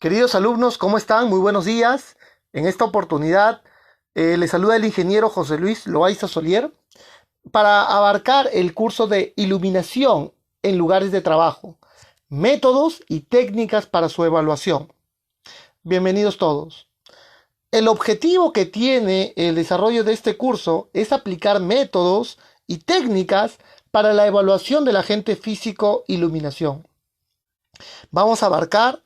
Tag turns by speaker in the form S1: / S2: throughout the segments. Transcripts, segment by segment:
S1: Queridos alumnos, ¿cómo están? Muy buenos días. En esta oportunidad les saluda el ingeniero José Luis Loaiza Solier para abarcar el curso de iluminación en lugares de trabajo, métodos y técnicas para su evaluación. Bienvenidos todos. El objetivo que tiene el desarrollo de este curso es aplicar métodos y técnicas para la evaluación del agente físico iluminación. Vamos a abarcar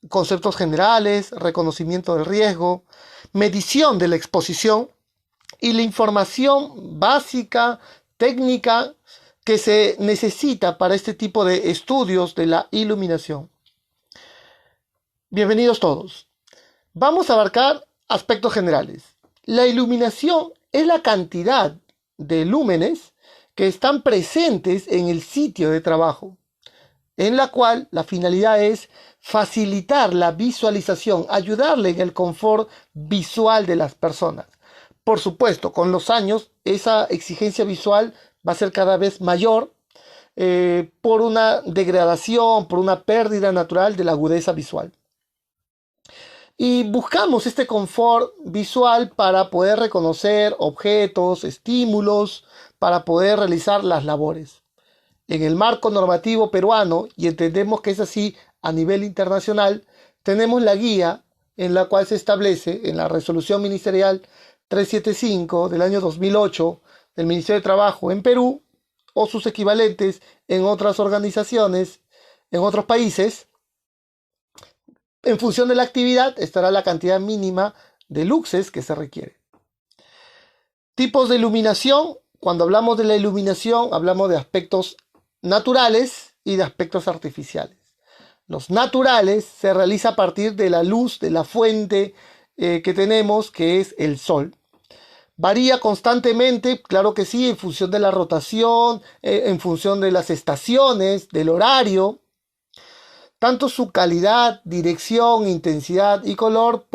S1: conceptos generales, reconocimiento del riesgo, medición de la exposición y la información básica, técnica que se necesita para este tipo de estudios de la iluminación. Bienvenidos todos. Vamos a abarcar aspectos generales. La iluminación es la cantidad de lúmenes que están presentes en el sitio de trabajo, en la cual la finalidad es facilitar la visualización, ayudarle en el confort visual de las personas. Por supuesto, con los años esa exigencia visual va a ser cada vez mayor por una degradación, por una pérdida natural de la agudeza visual. Y buscamos este confort visual para poder reconocer objetos, estímulos, para poder realizar las labores. En el marco normativo peruano, y entendemos que es así a nivel internacional, tenemos la guía en la cual se establece en la resolución ministerial 375 del año 2008 del Ministerio de Trabajo en Perú o sus equivalentes en otras organizaciones, en otros países. En función de la actividad estará la cantidad mínima de luxes que se requiere. Tipos de iluminación. Cuando hablamos de la iluminación, hablamos de aspectos naturales y de aspectos artificiales. Los naturales se realiza a partir de la luz de la fuente que tenemos, que es el sol. Varía constantemente, claro que sí, en función de la rotación, en función de las estaciones, del horario. Tanto su calidad, dirección, intensidad y color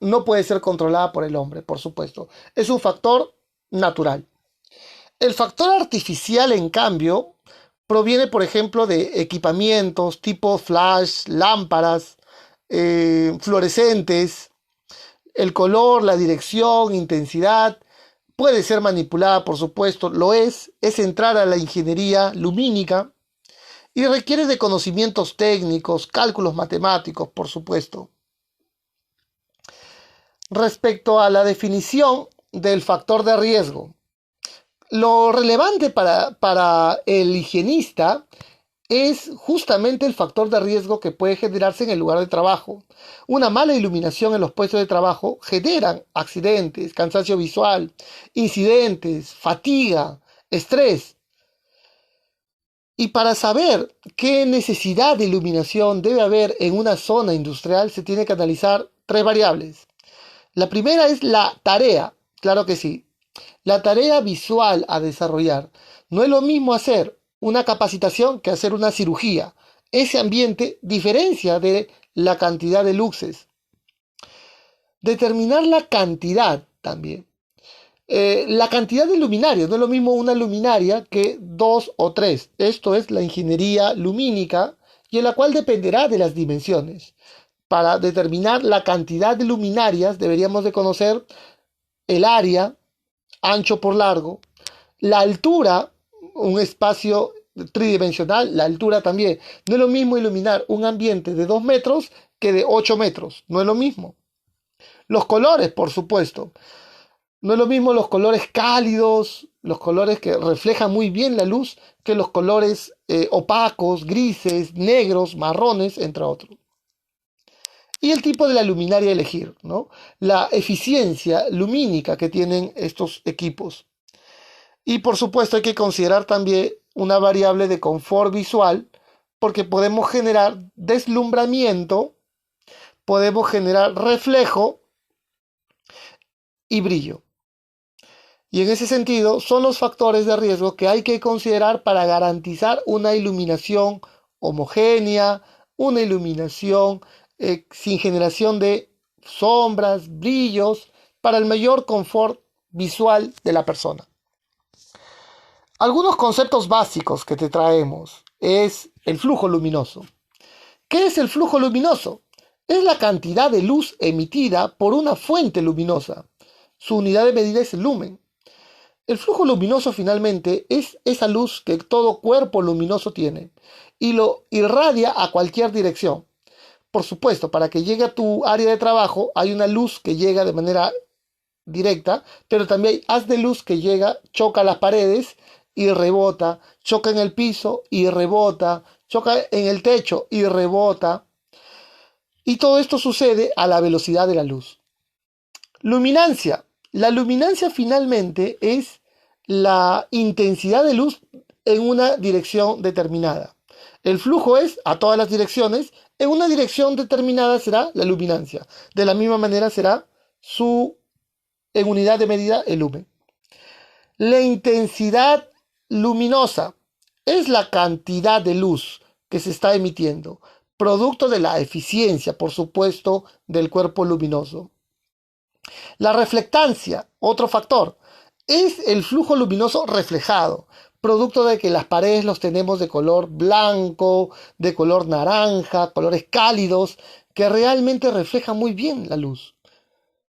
S1: no puede ser controlada por el hombre, por supuesto. Es un factor natural. El factor artificial, en cambio, proviene, por ejemplo, de equipamientos tipo flash, lámparas, fluorescentes. El color, la dirección, intensidad, puede ser manipulada, por supuesto, es entrar a la ingeniería lumínica y requiere de conocimientos técnicos, cálculos matemáticos, por supuesto. Respecto a la definición del factor de riesgo, lo relevante para el higienista es justamente el factor de riesgo que puede generarse en el lugar de trabajo. Una mala iluminación en los puestos de trabajo generan accidentes, cansancio visual, incidentes, fatiga, estrés. Y para saber qué necesidad de iluminación debe haber en una zona industrial, se tiene que analizar tres variables. La primera es la tarea, claro que sí. La tarea visual a desarrollar. No es lo mismo hacer una capacitación que hacer una cirugía. Ese ambiente diferencia de la cantidad de luxes. Determinar la cantidad también. La cantidad de luminarias. No es lo mismo una luminaria que 2 o 3. Esto es la ingeniería lumínica y en la cual dependerá de las dimensiones. Para determinar la cantidad de luminarias deberíamos de conocer el área, ancho por largo, la altura, un espacio tridimensional, la altura también. No es lo mismo iluminar un ambiente de 2 metros que de 8 metros, no es lo mismo. Los colores, por supuesto. No es lo mismo los colores cálidos, los colores que reflejan muy bien la luz, que los colores opacos, grises, negros, marrones, entre otros. Y el tipo de la luminaria a elegir, ¿no? La eficiencia lumínica que tienen estos equipos. Y por supuesto hay que considerar también una variable de confort visual, porque podemos generar deslumbramiento, podemos generar reflejo y brillo. Y en ese sentido son los factores de riesgo que hay que considerar para garantizar una iluminación homogénea, una iluminación sin generación de sombras, brillos, para el mayor confort visual de la persona. Algunos conceptos básicos que te traemos es el flujo luminoso. ¿Qué es el flujo luminoso? es la cantidad de luz emitida por una fuente luminosa. Su unidad de medida es el lumen. El flujo luminoso finalmente es esa luz que todo cuerpo luminoso tiene y lo irradia a cualquier dirección. Por supuesto, para que llegue a tu área de trabajo hay una luz que llega de manera directa, pero también hay haz de luz que llega, choca las paredes y rebota, choca en el piso y rebota, choca en el techo y rebota. Y todo esto sucede a la velocidad de la luz. Luminancia. La luminancia finalmente es la intensidad de luz en una dirección determinada. El flujo es a todas las direcciones. En una dirección determinada será la luminancia. De la misma manera será en unidad de medida, el lumen. La intensidad luminosa es la cantidad de luz que se está emitiendo, producto de la eficiencia, por supuesto, del cuerpo luminoso. La reflectancia, otro factor, es el flujo luminoso reflejado, producto de que las paredes los tenemos de color blanco, de color naranja, colores cálidos, que realmente reflejan muy bien la luz,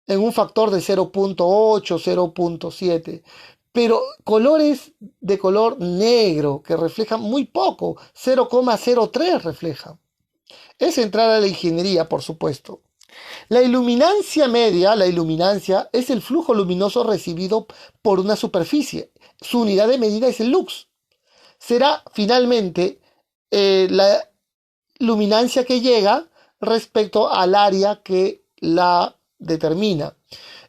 S1: en un factor de 0.8, 0.7, pero colores de color negro, que reflejan muy poco, 0,03 refleja. Es entrar a la ingeniería, por supuesto. La iluminancia media, la iluminancia, es el flujo luminoso recibido por una superficie. Su unidad de medida es el lux. Será finalmente la luminancia que llega respecto al área que la determina.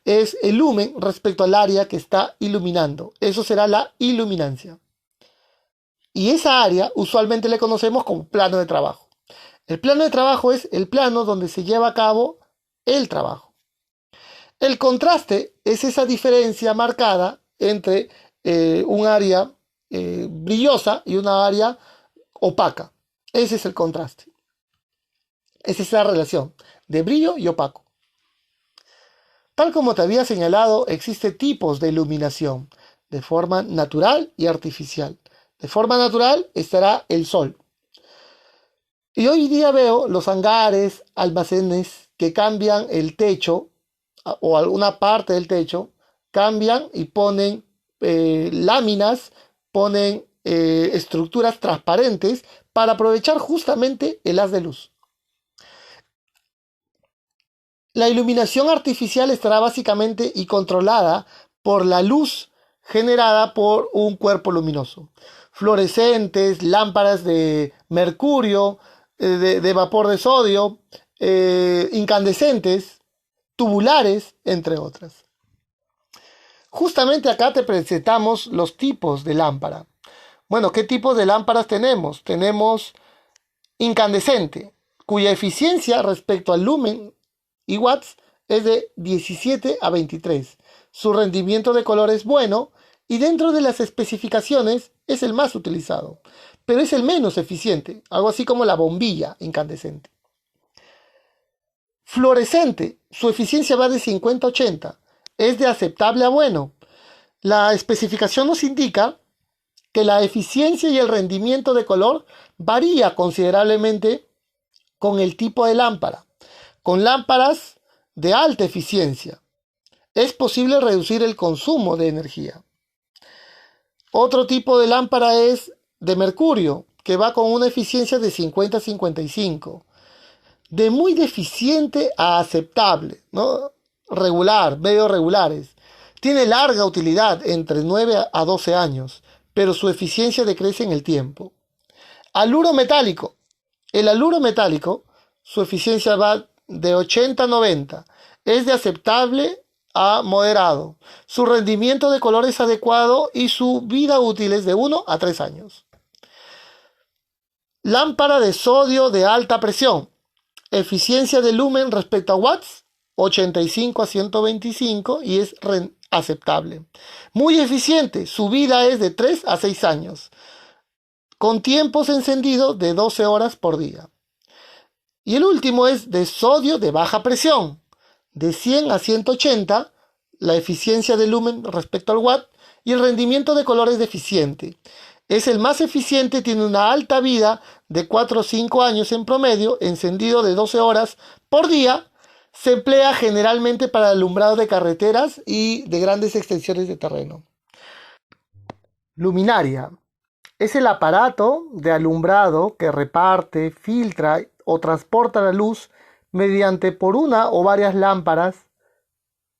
S1: Es el lumen respecto al área que está iluminando. Eso será la iluminancia. Y esa área usualmente le conocemos como plano de trabajo. El plano de trabajo es el plano donde se lleva a cabo el trabajo. El contraste es esa diferencia marcada entre un área brillosa y una área opaca. Ese es el contraste. Es esa relación de brillo y opaco. Tal como te había señalado, existen tipos de iluminación, de forma natural y artificial. De forma natural estará el sol. Y hoy día veo los hangares, almacenes que cambian el techo o alguna parte del techo, cambian y ponen láminas, ponen estructuras transparentes para aprovechar justamente el haz de luz. La iluminación artificial estará básicamente y controlada por la luz generada por un cuerpo luminoso. Fluorescentes, lámparas de mercurio, de vapor de sodio, incandescentes, tubulares, entre otras. Justamente acá te presentamos los tipos de lámpara. Bueno, ¿qué tipos de lámparas tenemos? Tenemos incandescente, cuya eficiencia respecto al lumen y watts es de 17 a 23. Su rendimiento de color es bueno y dentro de las especificaciones es el más utilizado, pero es el menos eficiente, algo así como la bombilla incandescente. Fluorescente, su eficiencia va de 50 a 80, es de aceptable a bueno. La especificación nos indica que la eficiencia y el rendimiento de color varía considerablemente con el tipo de lámpara. Con lámparas de alta eficiencia es posible reducir el consumo de energía. Otro tipo de lámpara es de mercurio, que va con una eficiencia de 50 a 55. De muy deficiente a aceptable, ¿no? Regular, medio regulares. Tiene larga utilidad, entre 9 a 12 años, pero su eficiencia decrece en el tiempo. Aluro metálico. El aluro metálico, su eficiencia va de 80 a 90. Es de aceptable a moderado. Su rendimiento de color es adecuado y su vida útil es de 1 a 3 años. Lámpara de sodio de alta presión. Eficiencia de lumen respecto a watts, 85 a 125 y es aceptable. Muy eficiente, su vida es de 3 a 6 años. Con tiempos encendidos de 12 horas por día. Y el último es de sodio de baja presión, de 100 a 180, la eficiencia de lumen respecto al watt y el rendimiento de color es deficiente. Es el más eficiente, tiene una alta vida de 4 o 5 años en promedio, encendido de 12 horas por día. Se emplea generalmente para el alumbrado de carreteras y de grandes extensiones de terreno. Luminaria. Es el aparato de alumbrado que reparte, filtra o transporta la luz mediante por una o varias lámparas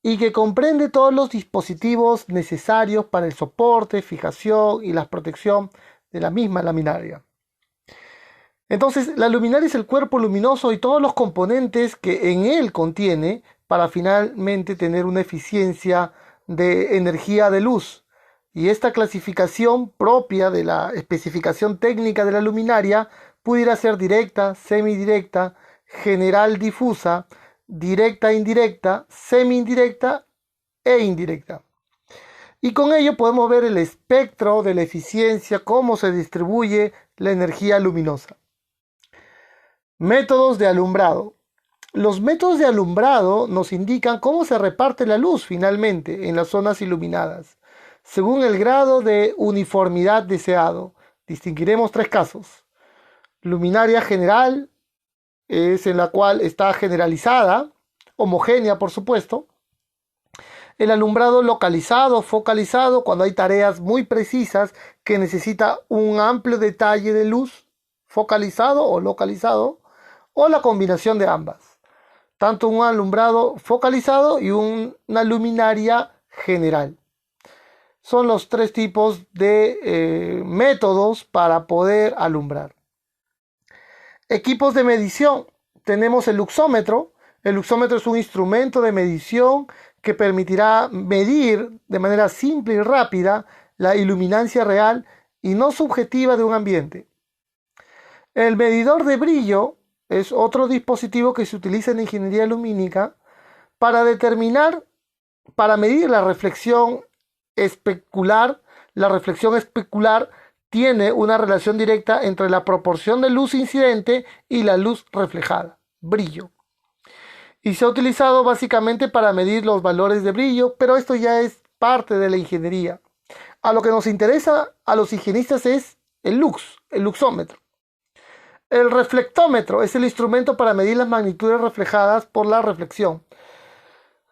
S1: y que comprende todos los dispositivos necesarios para el soporte, fijación y la protección de la misma luminaria. Entonces, la luminaria es el cuerpo luminoso y todos los componentes que en él contiene para finalmente tener una eficiencia de energía de luz. Y esta clasificación propia de la especificación técnica de la luminaria pudiera ser directa, semidirecta, general difusa, directa indirecta, semi-indirecta e indirecta. Y con ello podemos ver el espectro de la eficiencia, cómo se distribuye la energía luminosa. Métodos de alumbrado. Los métodos de alumbrado nos indican cómo se reparte la luz finalmente en las zonas iluminadas, según el grado de uniformidad deseado. Distinguiremos 3 casos. Luminaria general, es en la cual está generalizada, homogénea por supuesto. El alumbrado localizado, focalizado, cuando hay tareas muy precisas que necesita un amplio detalle de luz, focalizado o localizado, o la combinación de ambas. Tanto un alumbrado focalizado y una luminaria general. Son los 3 tipos de métodos para poder alumbrar. Equipos de medición. Tenemos el luxómetro. El luxómetro es un instrumento de medición que permitirá medir de manera simple y rápida la iluminancia real y no subjetiva de un ambiente. El medidor de brillo es otro dispositivo que se utiliza en ingeniería lumínica para medir la reflexión especular. La reflexión especular tiene una relación directa entre la proporción de luz incidente y la luz reflejada, brillo. Y se ha utilizado básicamente para medir los valores de brillo, pero esto ya es parte de la ingeniería. A lo que nos interesa a los higienistas es el luxómetro. El reflectómetro es el instrumento para medir las magnitudes reflejadas por la reflexión.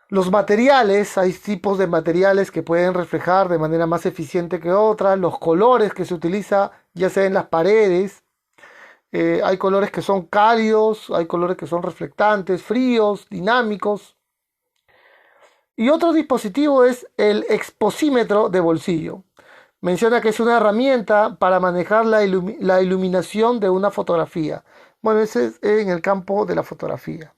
S1: Los materiales, hay tipos de materiales que pueden reflejar de manera más eficiente que otras. Los colores que se utiliza ya sea en las paredes. Hay colores que son cálidos, hay colores que son reflectantes, fríos, dinámicos. Y otro dispositivo es el exposímetro de bolsillo. Menciona que es una herramienta para manejar la iluminación de una fotografía. Bueno, ese es en el campo de la fotografía.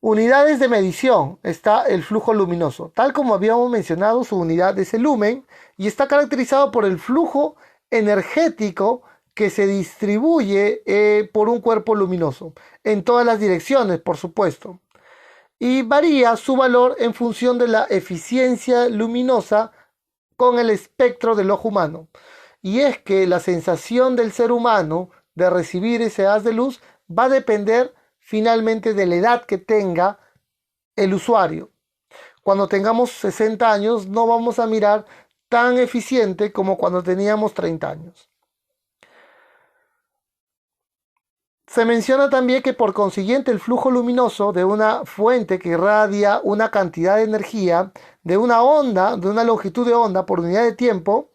S1: Unidades de medición. Está el flujo luminoso. Tal como habíamos mencionado, su unidad es el lumen y está caracterizado por el flujo energético que se distribuye por un cuerpo luminoso, en todas las direcciones, por supuesto. Y varía su valor en función de la eficiencia luminosa con el espectro del ojo humano. Y es que la sensación del ser humano de recibir ese haz de luz va a depender finalmente de la edad que tenga el usuario. Cuando tengamos 60 años no vamos a mirar tan eficiente como cuando teníamos 30 años. Se menciona también que por consiguiente el flujo luminoso de una fuente que irradia una cantidad de energía de una onda, de una longitud de onda por unidad de tiempo,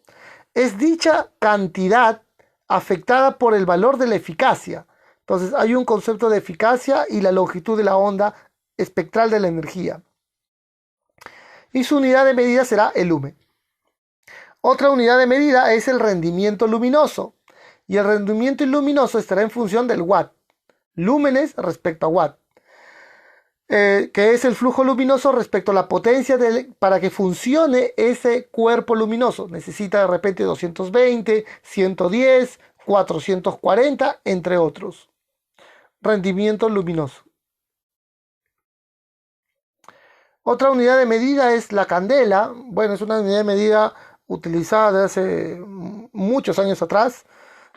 S1: es dicha cantidad afectada por el valor de la eficacia. Entonces hay un concepto de eficacia y la longitud de la onda espectral de la energía. Y su unidad de medida será el lumen. Otra unidad de medida es el rendimiento luminoso. Y el rendimiento luminoso estará en función del watt. Lúmenes respecto a watt. Que es el flujo luminoso respecto a la potencia para que funcione ese cuerpo luminoso. Necesita de repente 220, 110, 440, entre otros. Rendimiento luminoso. Otra unidad de medida es la candela. Bueno, es una unidad de medida utilizada desde hace muchos años atrás,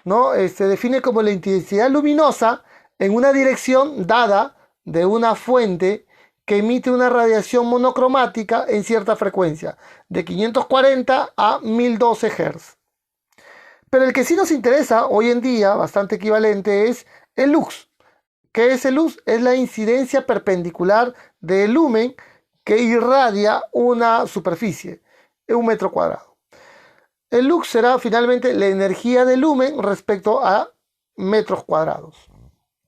S1: ¿no? Se define como la intensidad luminosa en una dirección dada de una fuente que emite una radiación monocromática en cierta frecuencia, de 540 a 1012 Hz. Pero el que sí nos interesa hoy en día, bastante equivalente, es el lux. ¿Qué es el lux? Es la incidencia perpendicular del lumen que irradia una superficie, un metro cuadrado. El lux será finalmente la energía del lumen respecto a metros cuadrados.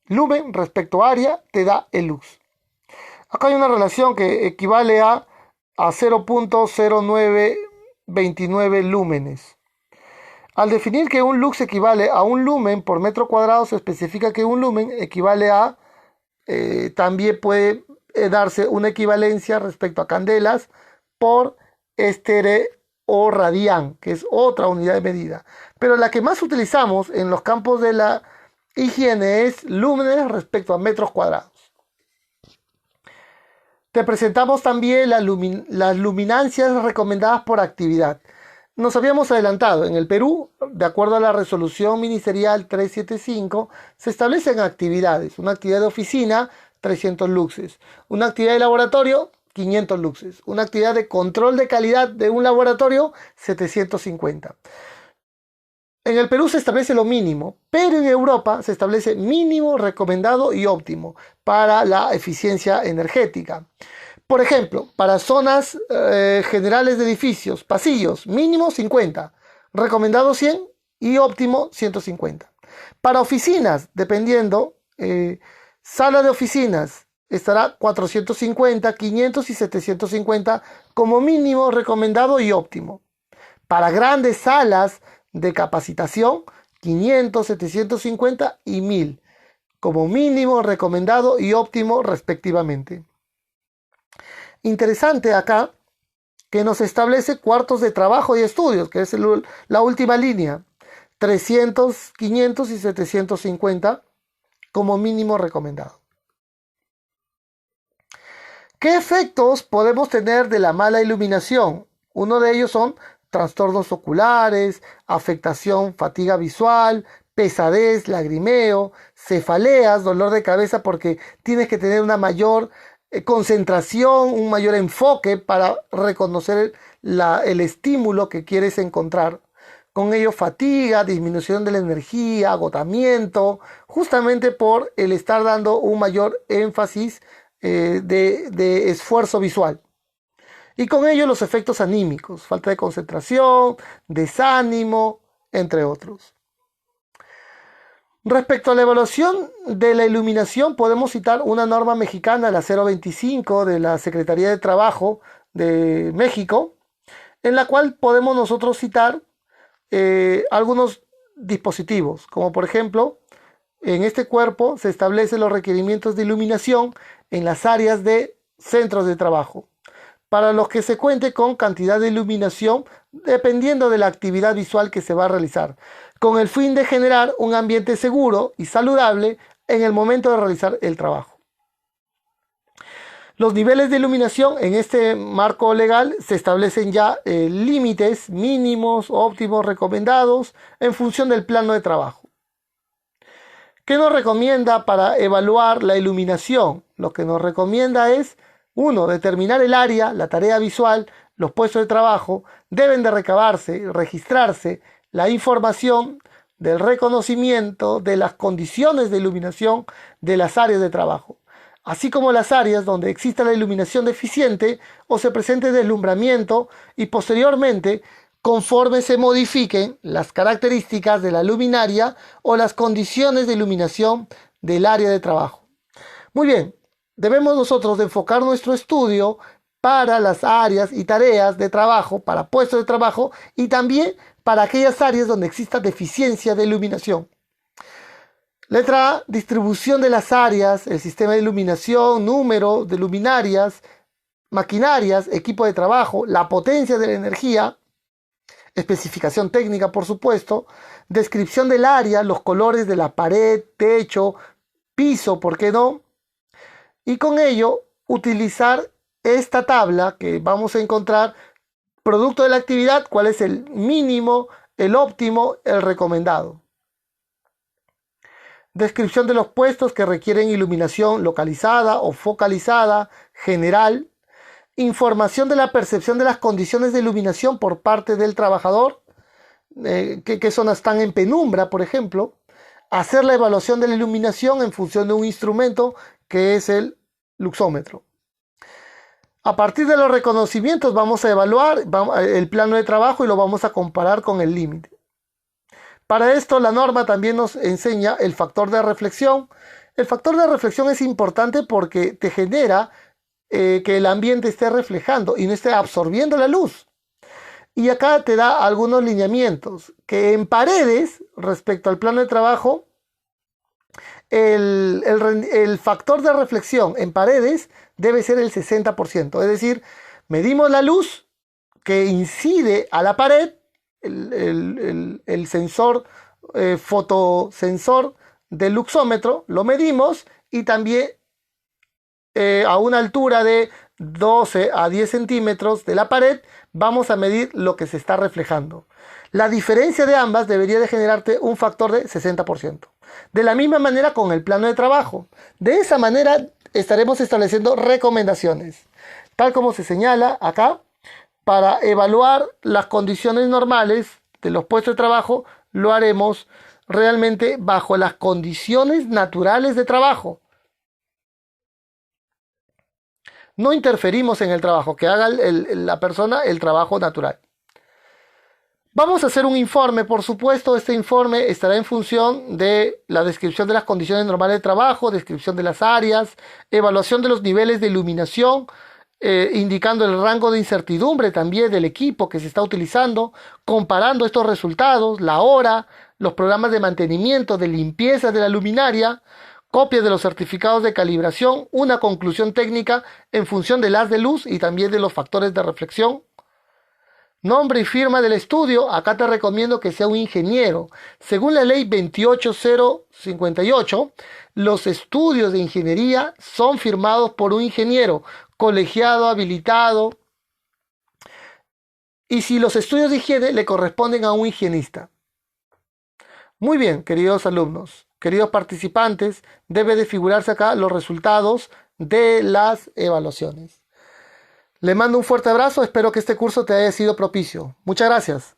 S1: Lumen respecto a área te da el lux. Acá hay una relación que equivale a 0.0929 lúmenes. Al definir que un lux equivale a un lumen por metro cuadrado, se especifica que un lumen equivale a, también puede darse una equivalencia respecto a candelas por estereo-radián, que es otra unidad de medida. Pero la que más utilizamos en los campos de la higiene es lúmenes respecto a metros cuadrados. Te presentamos también las luminancias recomendadas por actividad. Nos habíamos adelantado, en el Perú, de acuerdo a la resolución ministerial 375, se establecen actividades. Una actividad de oficina, 300 luxes. Una actividad de laboratorio, 500 luxes. Una actividad de control de calidad de un laboratorio, 750. En el Perú se establece lo mínimo, pero en Europa se establece mínimo, recomendado y óptimo para la eficiencia energética. Por ejemplo, para zonas generales de edificios, pasillos, mínimo 50, recomendado 100 y óptimo 150. Para oficinas, dependiendo, sala de oficinas estará 450, 500 y 750 como mínimo, recomendado y óptimo. Para grandes salas de capacitación, 500, 750 y 1000 como mínimo, recomendado y óptimo respectivamente. Interesante acá que nos establece cuartos de trabajo y estudios, que es la última línea, 300, 500 y 750 como mínimo recomendado. ¿Qué efectos podemos tener de la mala iluminación? Uno de ellos son trastornos oculares, afectación, fatiga visual, pesadez, lagrimeo, cefaleas, dolor de cabeza porque tienes que tener una mayor concentración, un mayor enfoque para reconocer el estímulo que quieres encontrar. Con ello fatiga, disminución de la energía, agotamiento, justamente por el estar dando un mayor énfasis de esfuerzo visual. Y con ello los efectos anímicos, falta de concentración, desánimo, entre otros. Respecto a la evaluación de la iluminación, podemos citar una norma mexicana, la 025 de la Secretaría de Trabajo de México, en la cual podemos nosotros citar algunos dispositivos, como por ejemplo, en este cuerpo se establecen los requerimientos de iluminación en las áreas de centros de trabajo, para los que se cuente con cantidad de iluminación dependiendo de la actividad visual que se va a realizar, con el fin de generar un ambiente seguro y saludable en el momento de realizar el trabajo. Los niveles de iluminación en este marco legal se establecen ya límites mínimos, óptimos, recomendados en función del plano de trabajo. ¿Qué nos recomienda para evaluar la iluminación? Lo que nos recomienda es 1. Determinar el área, la tarea visual, los puestos de trabajo. Deben de recabarse y registrarse la información del reconocimiento de las condiciones de iluminación de las áreas de trabajo, así como las áreas donde exista la iluminación deficiente o se presente deslumbramiento y posteriormente, conforme se modifiquen las características de la luminaria o las condiciones de iluminación del área de trabajo. Muy bien. Debemos nosotros de enfocar nuestro estudio para las áreas y tareas de trabajo, para puestos de trabajo y también para aquellas áreas donde exista deficiencia de iluminación. Letra A, distribución de las áreas, el sistema de iluminación, número de luminarias, maquinarias, equipo de trabajo, la potencia de la energía, especificación técnica por supuesto, descripción del área, los colores de la pared, techo, piso, ¿por qué no? Y con ello, utilizar esta tabla que vamos a encontrar, producto de la actividad, cuál es el mínimo, el óptimo, el recomendado. Descripción de los puestos que requieren iluminación localizada o focalizada, general. Información de la percepción de las condiciones de iluminación por parte del trabajador. qué zonas están en penumbra, por ejemplo. Hacer la evaluación de la iluminación en función de un instrumento que es el luxómetro. A partir de los reconocimientos vamos a evaluar el plano de trabajo y lo vamos a comparar con el límite. Para esto la norma también nos enseña el factor de reflexión. El factor de reflexión es importante porque te genera que el ambiente esté reflejando y no esté absorbiendo la luz. Y acá te da algunos lineamientos, que en paredes, respecto al plano de trabajo, el factor de reflexión en paredes debe ser el 60%. Es decir, medimos la luz que incide a la pared, el sensor, fotosensor del luxómetro, lo medimos y también a una altura de 12 a 10 centímetros de la pared vamos a medir lo que se está reflejando. La diferencia de ambas debería de generarte un factor de 60%. De la misma manera con el plano de trabajo. De esa manera estaremos estableciendo recomendaciones, tal como se señala acá. Para evaluar las condiciones normales de los puestos de trabajo, lo haremos realmente bajo las condiciones naturales de trabajo. No interferimos en el trabajo, que haga la persona el trabajo natural. Vamos a hacer un informe, por supuesto. Este informe estará en función de la descripción de las condiciones normales de trabajo, descripción de las áreas, evaluación de los niveles de iluminación, indicando el rango de incertidumbre también del equipo que se está utilizando, comparando estos resultados, la hora, los programas de mantenimiento, de limpieza de la luminaria, copias de los certificados de calibración, una conclusión técnica en función del haz de luz y también de los factores de reflexión. Nombre y firma del estudio, acá te recomiendo que sea un ingeniero. Según la ley 28058, los estudios de ingeniería son firmados por un ingeniero, colegiado, habilitado. Y si los estudios de higiene le corresponden a un higienista. Muy bien, queridos alumnos, queridos participantes, debe de figurarse acá los resultados de las evaluaciones. Le mando un fuerte abrazo, espero que este curso te haya sido propicio. Muchas gracias.